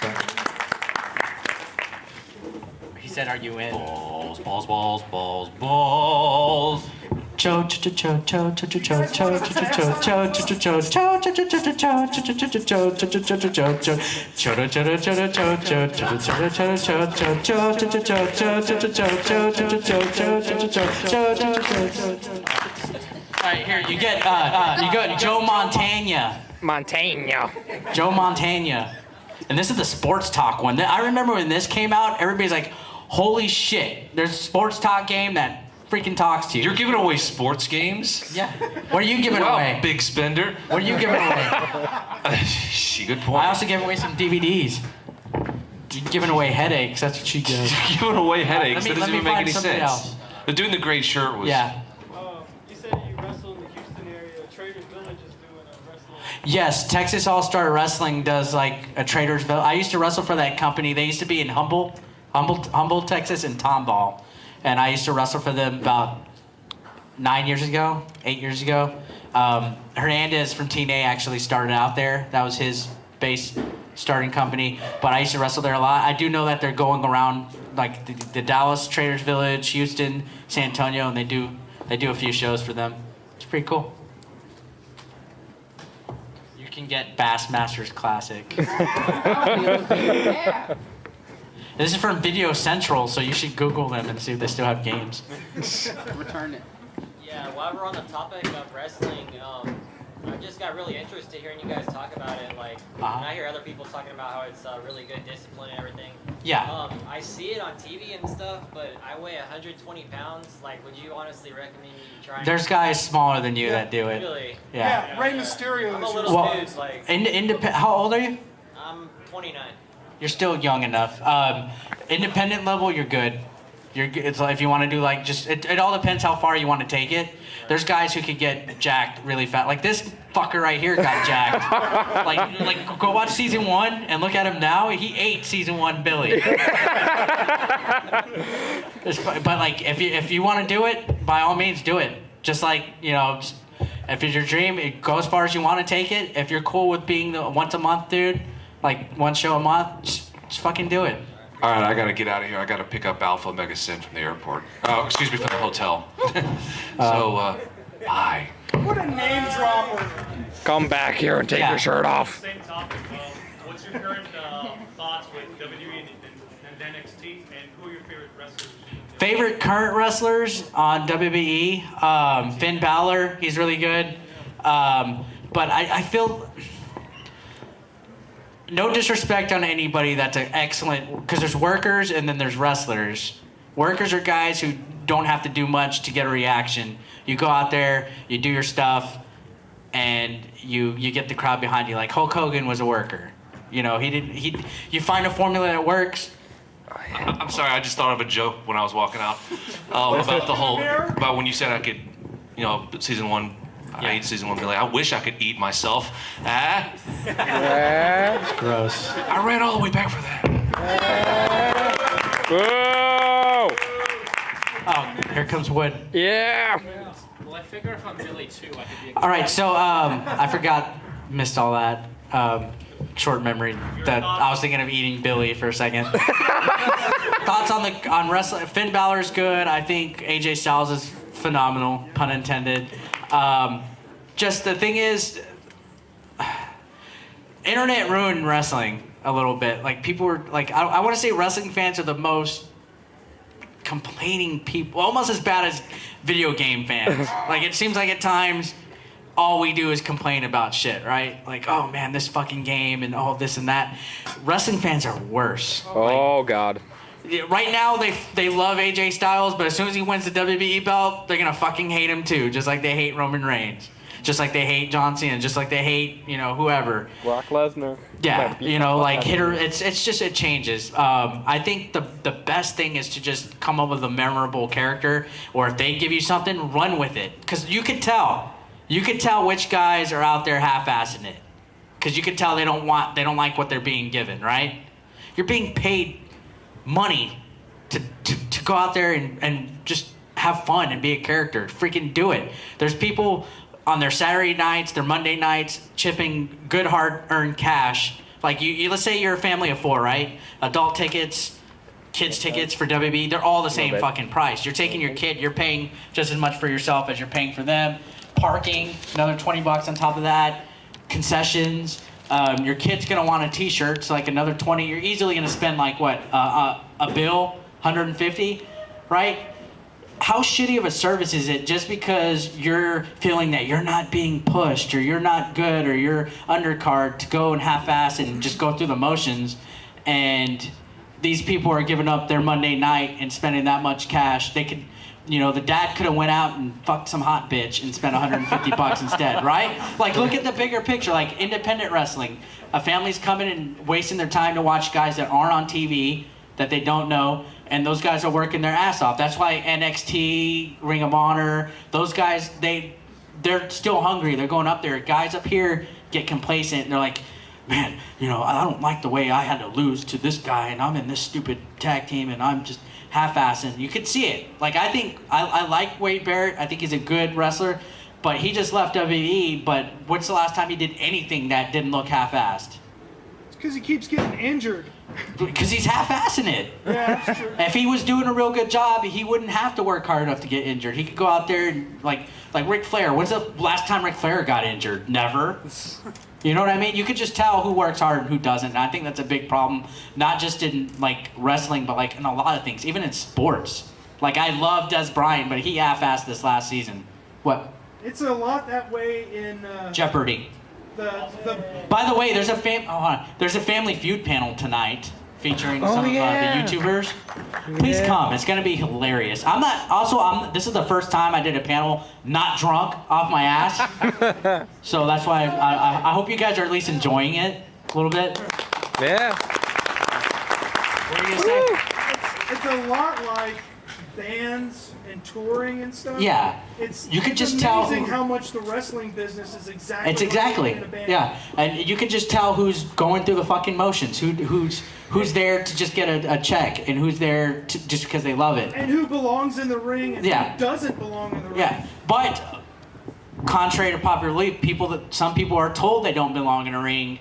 [SPEAKER 1] So. He said, "Are you in?"
[SPEAKER 9] Balls, balls, balls, balls, balls.
[SPEAKER 1] Cho cho cho cho cho cho cho cho cho cho cho Alright, here you got Joe Montana. Joe Montana. And this is the sports talk one. I remember when this came out, everybody's like, holy shit, there's a sports talk game that freaking talks to you.
[SPEAKER 9] You're giving away sports games?
[SPEAKER 1] Yeah. What are you giving away?
[SPEAKER 9] Big spender.
[SPEAKER 1] What are you giving away?
[SPEAKER 9] Good point.
[SPEAKER 1] I also gave away some DVDs. You're giving away headaches, that's what she does.
[SPEAKER 9] You're giving away headaches.
[SPEAKER 1] Let me
[SPEAKER 9] That doesn't even make
[SPEAKER 1] find
[SPEAKER 9] any
[SPEAKER 1] somebody
[SPEAKER 9] sense.
[SPEAKER 1] else.
[SPEAKER 9] The dude in the gray shirt was.
[SPEAKER 1] Yeah.
[SPEAKER 3] You said you wrestle in the Houston area. Traders Village is doing a wrestling.
[SPEAKER 1] Yes, Texas All-Star Wrestling does like a Tradersville. I used to wrestle for that company. They used to be in Humble, Texas, and Tomball. And I used to wrestle for them about 8 years ago. Hernandez from Teen A actually started out there. That was his base starting company. But I used to wrestle there a lot. I do know that they're going around like the Dallas Traders Village, Houston, San Antonio, and they do a few shows for them. It's pretty cool. You can get Bassmasters Classic. This is from Video Central, so you should Google them and see if they still have games.
[SPEAKER 7] Return it.
[SPEAKER 6] Yeah, while we're on the topic of wrestling, I just got really interested hearing you guys talk about it. Like, when I hear other people talking about how it's really good discipline and everything.
[SPEAKER 1] Yeah.
[SPEAKER 6] I see it on TV and stuff, but I weigh 120 pounds. Like, would you honestly recommend me trying?
[SPEAKER 1] There's guys smaller than you that do it.
[SPEAKER 6] Really?
[SPEAKER 1] Yeah.
[SPEAKER 4] Rey Mysterio
[SPEAKER 6] I'm a
[SPEAKER 4] is
[SPEAKER 6] little
[SPEAKER 1] Well,
[SPEAKER 6] dude, like,
[SPEAKER 1] how old are you?
[SPEAKER 6] I'm 29.
[SPEAKER 1] You're still young enough. Independent level, you're good. You're good. It's like if you want to do like just it all depends how far you want to take it. There's guys who could get jacked really fast. Like this fucker right here got jacked. like go watch season 1 and look at him now. He ate season 1 Billy. But like if you want to do it, by all means do it. Just like just, if it's your dream, go as far as you want to take it. If you're cool with being the once a month dude, like one show a month, just fucking do it.
[SPEAKER 9] All right, I gotta get out of here. I gotta pick up Alpha Omega Sin from the airport. Oh, excuse me, from the hotel. Bye.
[SPEAKER 4] What a name dropper.
[SPEAKER 2] Come back here and take your shirt off.
[SPEAKER 10] Same topic. What's your current thoughts with WWE and NXT, and who are your favorite wrestlers?
[SPEAKER 1] Favorite current wrestlers on WWE? Finn Balor, he's really good. But I feel no disrespect on anybody that's an excellent, because there's workers and then there's wrestlers. Workers are guys who don't have to do much to get a reaction. You go out there, you do your stuff, and you get the crowd behind you. Like Hulk Hogan was a worker. You know, you find a formula that works.
[SPEAKER 9] I'm sorry, I just thought of a joke when I was walking out about when you said I could, season 1. I ate season 1 Billy. I wish I could eat myself.
[SPEAKER 1] It's gross.
[SPEAKER 9] I ran all the way back for that.
[SPEAKER 2] Whoa!
[SPEAKER 1] Oh, here comes Wood.
[SPEAKER 2] Yeah!
[SPEAKER 7] Well, I figure if I'm Billy too, I could be a
[SPEAKER 1] All right, so I forgot, missed all that. Short memory. That I was thinking of eating Billy for a second. Thoughts on wrestling? Finn Balor's good. I think AJ Styles is phenomenal, pun intended. Just the thing is, internet ruined wrestling a little bit. Like people were like, I want to say wrestling fans are the most complaining people, almost as bad as video game fans. Like it seems like at times all we do is complain about shit, right? Like, oh man, this fucking game and all this and that. Wrestling fans are worse.
[SPEAKER 2] Oh God.
[SPEAKER 1] Right now, they love AJ Styles, but as soon as he wins the WWE belt, they're gonna fucking hate him too, just like they hate Roman Reigns, just like they hate John Cena, just like they hate whoever.
[SPEAKER 2] Brock Lesnar.
[SPEAKER 1] Yeah, it changes. I think the best thing is to just come up with a memorable character, or if they give you something, run with it, because you could tell which guys are out there half-assing it, because you could tell they don't like what they're being given, right? You're being paid money to go out there and just have fun and be a character. Freaking do it. There's people on their Saturday nights, their Monday nights, chipping good hard-earned cash. Like you let's say you're a family of 4, right? Adult tickets, kids tickets for WWE, they're all the same fucking price. You're taking your kid, you're paying just as much for yourself as you're paying for them. Parking, another $20 on top of that. Concessions. Your kid's gonna want a T-shirt, so like another 20. You're easily gonna spend like what a bill, 150, right? How shitty of a service is it just because you're feeling that you're not being pushed, or you're not good, or you're undercard to go and half-ass and just go through the motions, and these people are giving up their Monday night and spending that much cash? They could. The dad could have went out and fucked some hot bitch and spent $150 instead, right? Like, look at the bigger picture, like independent wrestling. A family's coming and wasting their time to watch guys that aren't on TV, that they don't know, and those guys are working their ass off. That's why NXT, Ring of Honor, those guys, they're still hungry. They're going up there. Guys up here get complacent, and they're like, man, I don't like the way I had to lose to this guy, and I'm in this stupid tag team, and I'm just half-assing. You could see it. Like, I think I like Wade Barrett. I think he's a good wrestler, but he just left WWE. But what's the last time he did anything that didn't look half-assed?
[SPEAKER 4] It's because he keeps getting injured.
[SPEAKER 1] Because he's half-assing it.
[SPEAKER 4] Yeah, that's true.
[SPEAKER 1] If he was doing a real good job, he wouldn't have to work hard enough to get injured. He could go out there and like Ric Flair. When's the last time Ric Flair got injured? Never. You know what I mean? You could just tell who works hard and who doesn't. And I think that's a big problem, not just in like wrestling, but like in a lot of things, even in sports. Like I love Des Bryant, but he half-assed this last season. What?
[SPEAKER 4] It's a lot that way in
[SPEAKER 1] Jeopardy. By the way, there's a Family Feud panel tonight featuring some of the YouTubers. Please come. It's gonna be hilarious. This is the first time I did a panel not drunk off my ass. So that's why I hope you guys are at least enjoying it a little bit.
[SPEAKER 2] Yeah.
[SPEAKER 1] What are you gonna say?
[SPEAKER 4] It's a lot like bands and touring and stuff.
[SPEAKER 1] Yeah. You could just tell.
[SPEAKER 4] It's amazing how much the wrestling business is exactly.
[SPEAKER 1] It's exactly.
[SPEAKER 4] Like in a band.
[SPEAKER 1] Yeah, and you can just tell who's going through the fucking motions, who's there to just get a check, and who's there just because they love it.
[SPEAKER 4] And who belongs in the ring and who doesn't belong in the ring.
[SPEAKER 1] Yeah, but contrary to popular belief, some people are told they don't belong in a ring.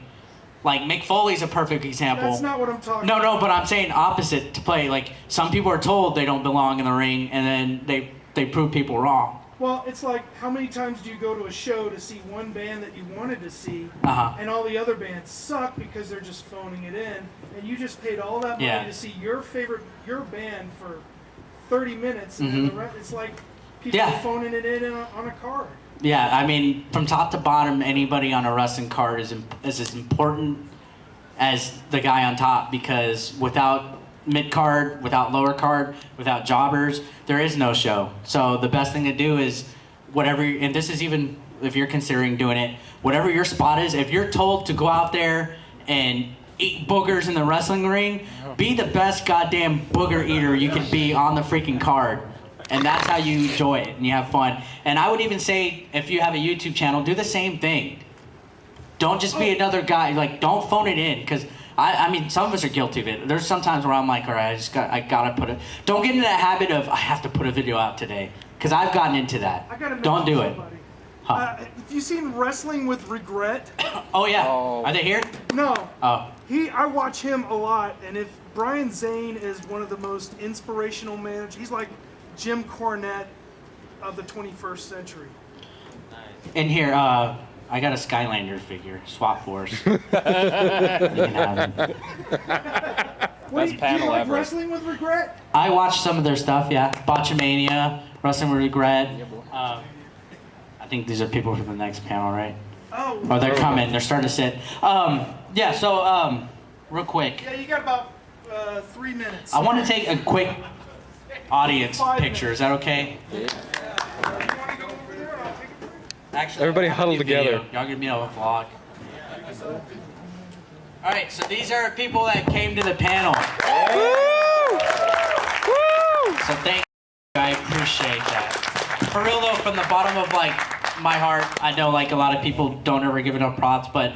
[SPEAKER 1] Like Mick Foley's a perfect example.
[SPEAKER 4] That's not what I'm talking about.
[SPEAKER 1] No, but I'm saying opposite to play. Like some people are told they don't belong in the ring, and then they prove people wrong.
[SPEAKER 4] Well, it's like, how many times do you go to a show to see one band that you wanted to see, and all the other bands suck because they're just phoning it in, and you just paid all that money to see your band for 30 minutes, and then the rest, it's like people phoning it in on a card. Yeah,
[SPEAKER 1] I mean, from top to bottom, anybody on a wrestling card is as important as the guy on top, because without mid-card, without lower card, without jobbers, there is no show. So the best thing to do is whatever, and this is even if you're considering doing it, whatever your spot is, if you're told to go out there and eat boogers in the wrestling ring, be the best goddamn booger eater you can be on the freaking card. And that's how you enjoy it and you have fun. And I would even say, if you have a YouTube channel, do the same thing. Don't just be another guy, like, don't phone it in, because I mean, some of us are guilty of it. There's sometimes where I'm like, all right, I gotta put it. Don't get into that habit of, I have to put a video out today, because I've gotten into that. Don't do it. Huh.
[SPEAKER 4] Have you seen Wrestling with Regret?
[SPEAKER 1] Oh yeah. Oh. Are they here?
[SPEAKER 4] No.
[SPEAKER 1] Oh.
[SPEAKER 4] I watch him a lot, and if Brian Zane is one of the most inspirational managers, he's like Jim Cornette of the 21st century.
[SPEAKER 1] In here, I got a Skylander figure, Swap Force. You can have him.
[SPEAKER 4] Wait, do you like Wrestling with Regret?
[SPEAKER 1] I watched some of their stuff, yeah. Botchamania, Wrestling with Regret. I think these are people from the next panel, right?
[SPEAKER 4] Oh.
[SPEAKER 1] Oh, they're coming. They're starting to sit. Yeah, so real quick.
[SPEAKER 4] Yeah, you got about 3 minutes.
[SPEAKER 1] I want to take a quick audience picture. Is that okay?
[SPEAKER 4] Yeah.
[SPEAKER 1] Actually,
[SPEAKER 2] everybody huddle together.
[SPEAKER 1] Y'all give me a vlog. All right, so these are people that came to the panel.
[SPEAKER 2] Woo! Woo!
[SPEAKER 1] So thank you. I appreciate that. For real though, from the bottom of like my heart, I know like a lot of people don't ever give enough props, but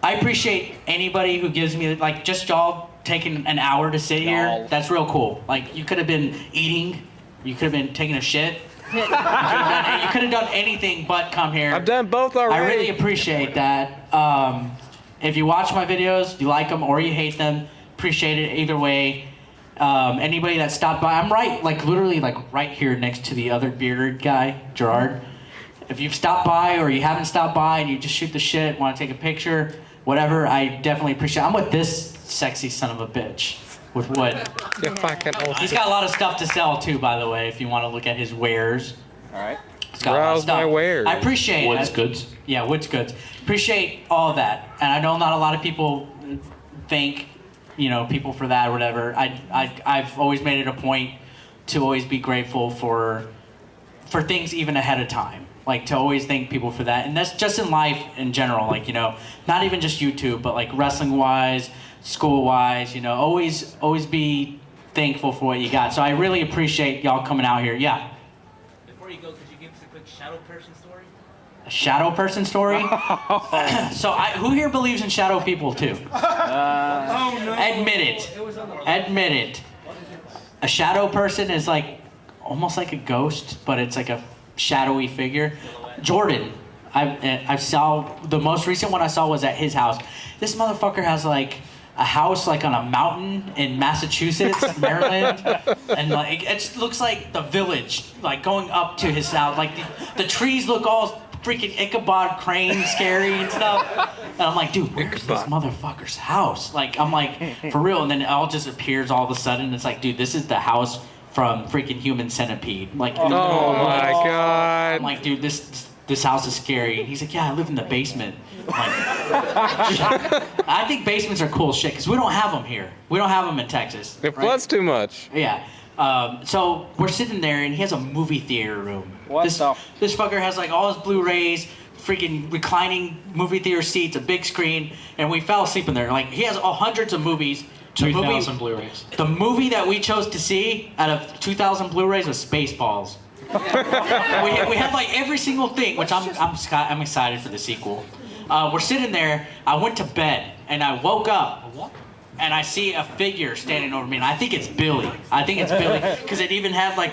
[SPEAKER 1] I appreciate anybody who gives me like just y'all taking an hour to sit here. That's real cool. Like you could have been eating, you could have been taking a shit. You could have done anything but come here.
[SPEAKER 2] I've done both already.
[SPEAKER 1] I really appreciate that. If you watch my videos, you like them or you hate them, appreciate it either way. Anybody that stopped by, I'm right, like literally like right here next to the other bearded guy, Gerard. If you've stopped by or you haven't stopped by and you just shoot the shit, want to take a picture, whatever, I definitely appreciate it. I'm with this sexy son of a bitch. With Wood. He's got a lot of stuff to sell too, by the way, if you want to look at his wares.
[SPEAKER 5] All right.
[SPEAKER 1] He's got a lot of stuff.
[SPEAKER 2] My wares.
[SPEAKER 1] I appreciate
[SPEAKER 5] Wood's goods.
[SPEAKER 1] Yeah, Wood's goods. Appreciate all that. And I know not a lot of people thank, people for that or whatever. I've always made it a point to always be grateful for things even ahead of time. Like to always thank people for that. And that's just in life in general, like, not even just YouTube, but like wrestling wise, school wise, always be thankful for what you got. So I really appreciate y'all coming out here. Yeah.
[SPEAKER 7] Before you go, could you give us a quick shadow person story?
[SPEAKER 1] A shadow person story? So who here believes in shadow people too?
[SPEAKER 4] Oh no.
[SPEAKER 1] Admit it. Admit it. A shadow person is like almost like a ghost, but it's like a shadowy figure. Jordan. I saw the most recent one I saw was at his house. This motherfucker has like a house like on a mountain in Massachusetts, Maryland, and like it looks like the Village, like going up to his house. Like the trees look all freaking Ichabod Crane scary and stuff. And I'm like, dude, where's this motherfucker's house? Like I'm like, for real. And then it all just appears all of a sudden. It's like, dude, this is the house from freaking Human Centipede. Like,
[SPEAKER 2] oh my god.
[SPEAKER 1] I'm like, dude, this house is scary. And he's like, yeah, I live in the basement. I'm like, I think basements are cool shit because we don't have them here. We don't have them in Texas.
[SPEAKER 2] It floods too much.
[SPEAKER 1] Yeah. So we're sitting there and he has a movie theater room. This fucker has like all his Blu-rays, freaking reclining movie theater seats, a big screen, and we fell asleep in there. Like he has hundreds of movies.
[SPEAKER 7] 2,000 Blu-rays.
[SPEAKER 1] The movie that we chose to see out of 2,000 Blu-rays was Spaceballs. we had like every single thing, which I'm excited for the sequel. We're sitting there. I went to bed and I woke up and I see a figure standing over me, and I think it's Billy. I think it's Billy because it even had like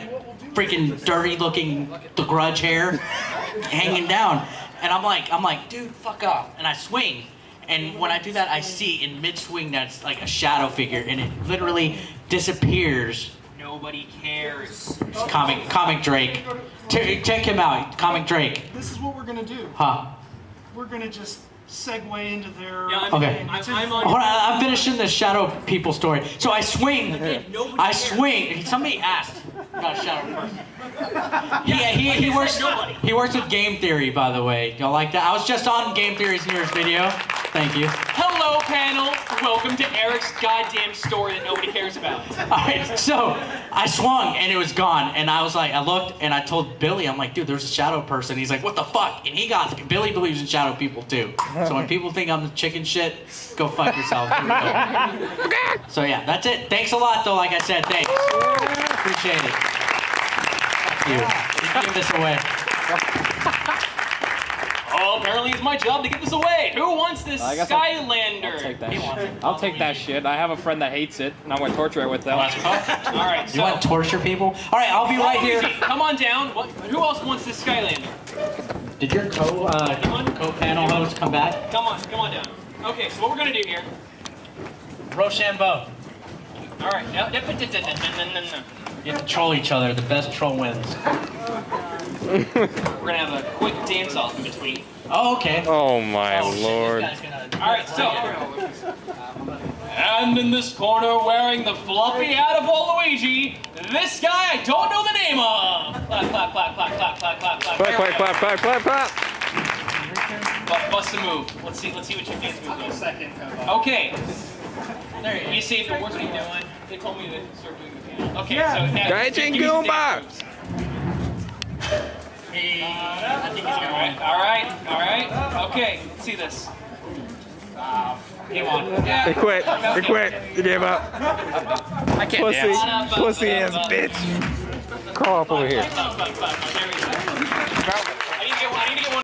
[SPEAKER 1] freaking dirty-looking The Grudge hair hanging down, and I'm like, dude, fuck off, and I swing. And when I do that, I see in mid-swing that's like a shadow figure, and it literally disappears.
[SPEAKER 7] Nobody cares.
[SPEAKER 1] Comic Drake. Check him out, Comic Drake.
[SPEAKER 4] This is what we're gonna do.
[SPEAKER 1] Huh?
[SPEAKER 4] We're gonna just segue into their.
[SPEAKER 7] Yeah,
[SPEAKER 1] okay.
[SPEAKER 7] I'm
[SPEAKER 1] I'm finishing the shadow people story. So I swing. I swing. Somebody asked about shadow person. Yeah, he works. He works with Game Theory, by the way. Y'all like that? I was just on Game Theory's newest video. Thank you.
[SPEAKER 11] Hello, panel. Welcome to Eric's goddamn story that nobody cares about.
[SPEAKER 1] All right, so I swung and it was gone, and I was like, I looked and I told Billy, I'm like, dude, there's a shadow person. He's like, what the fuck? And Billy believes in shadow people too. So when people think I'm the chicken shit, go fuck yourself. So yeah, that's it. Thanks a lot, though. Like I said, thanks. Appreciate it. Thank you. You can give this away.
[SPEAKER 11] Oh, apparently it's my job to give this away. Who wants this Skylander?
[SPEAKER 5] I'll take that shit. I'll take that shit. I have a friend that hates it, and I'm going to torture it with them.
[SPEAKER 11] All right,
[SPEAKER 1] You want to torture people? All right, I'll be right here.
[SPEAKER 11] Easy. Come on down. Who else wants this Skylander?
[SPEAKER 1] Did your co-panel host come back?
[SPEAKER 11] Come on down. Okay, so what we're going to do here.
[SPEAKER 1] Rochambeau.
[SPEAKER 11] All right.
[SPEAKER 1] You have to troll each other. The best troll wins.
[SPEAKER 11] We're going to have a quick dance-off in between.
[SPEAKER 1] Oh, okay.
[SPEAKER 2] Oh my lord.
[SPEAKER 11] All right, so. And in this corner, wearing the fluffy hat of Waluigi, this guy I don't know the name of. Clap, clap, clap, clap, clap, clap, clap, clap.
[SPEAKER 2] Clap, clap, clap, clap, clap, clap.
[SPEAKER 11] Bust a move. Let's see what your dance move is. Okay. There you see if it works. What are you doing? They told me to start doing the piano. Okay, so now.
[SPEAKER 2] Gaijin Goomba!
[SPEAKER 11] All right. Okay, let's see this. Come on. Yeah.
[SPEAKER 2] They quit. You gave up.
[SPEAKER 11] I can't dance.
[SPEAKER 2] Pussy ass bitch. Crawl up over here.
[SPEAKER 11] There we go.